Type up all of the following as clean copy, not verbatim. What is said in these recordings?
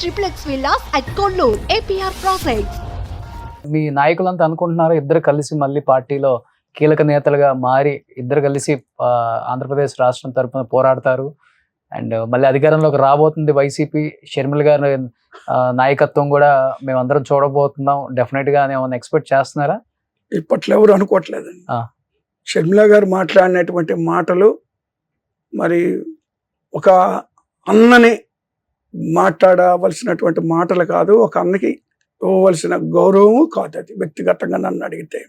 XXX villas at Kollur, APR Projects. మీ నాయకులంతా అనుకుంటున్నారు ఇద్దరు కలిసి మళ్ళీ పార్టీలో కీలక నేతలుగా మారి ఇద్దరు కలిసి ఆంధ్రప్రదేశ్ రాష్ట్రం తరఫున పోరాడతారు అండ్ మళ్ళీ అధికారంలోకి రాబోతుంది వైసీపీ. షర్మిల గారి నాయకత్వం కూడా మేమందరం చూడబోతున్నాం డెఫినెట్ గా ఏమైనా ఎక్స్పెక్ట్ చేస్తున్నారా? ఇప్పట్లో ఎవరు అనుకోవట్లేదండి. షర్మిల గారు మాట్లాడినటువంటి మాటలు మరి ఒక అన్నని మాట్లాడవలసినటువంటి మాటలు కాదు, ఒక అన్నకి ఇవ్వవలసిన గౌరవము కాదు. అది వ్యక్తిగతంగా నన్ను అడిగితే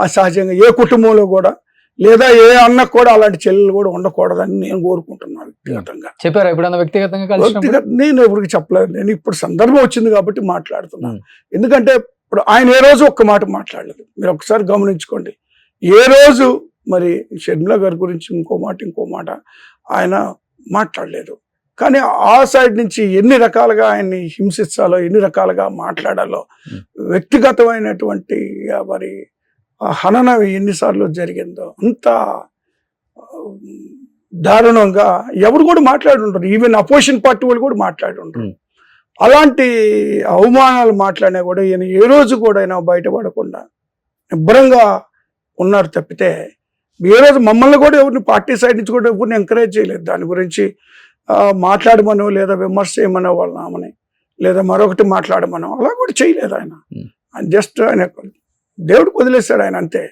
అసహజంగా ఏ కుటుంబంలో కూడా లేదా ఏ అన్నకు కూడా అలాంటి చెల్లెలు కూడా ఉండకూడదని నేను కోరుకుంటున్నాను వ్యక్తిగతంగా. చెప్పారు ఎప్పుడన్నా వ్యక్తిగతంగా? నేను ఎవరికి చెప్పలేదు. నేను ఇప్పుడు సందర్భం వచ్చింది కాబట్టి మాట్లాడుతున్నాను. ఎందుకంటే ఇప్పుడు ఆయన ఏ రోజు ఒక్క మాట మాట్లాడలేదు. మీరు ఒకసారి గమనించుకోండి. ఏ రోజు మరి షర్మిల గారి గురించి ఇంకో మాట ఆయన మాట్లాడలేదు. కానీ ఆ సైడ్ నుంచి ఎన్ని రకాలుగా ఆయన్ని హింసించాలో, ఎన్ని రకాలుగా మాట్లాడాలో, వ్యక్తిగతమైనటువంటి మరి హనన ఎన్నిసార్లు జరిగిందో అంత దారుణంగా ఎవరు కూడా మాట్లాడి ఉంటారు. ఈవెన్ అపోజిషన్ పార్టీ వాళ్ళు కూడా మాట్లాడి ఉంటారు. అలాంటి అవమానాలు మాట్లాడినా కూడా ఈయన ఏ రోజు కూడా ఆయన బయటపడకుండా నిబ్బరంగా ఉన్నారు తప్పితే ఏ రోజు మమ్మల్ని కూడా ఎవరిని పార్టీ సైడ్ నుంచి కూడా ఎవరిని ఎంకరేజ్ చేయలేదు. దాని గురించి మాట్లాడమనో లేదా విమర్శ చేయమనో వాళ్ళని లేదా మరొకటి మాట్లాడమనో అలా కూడా చేయలేదు ఆయన. జస్ట్ ఆయన దేవుడికి వదిలేశాడు ఆయన అంతే.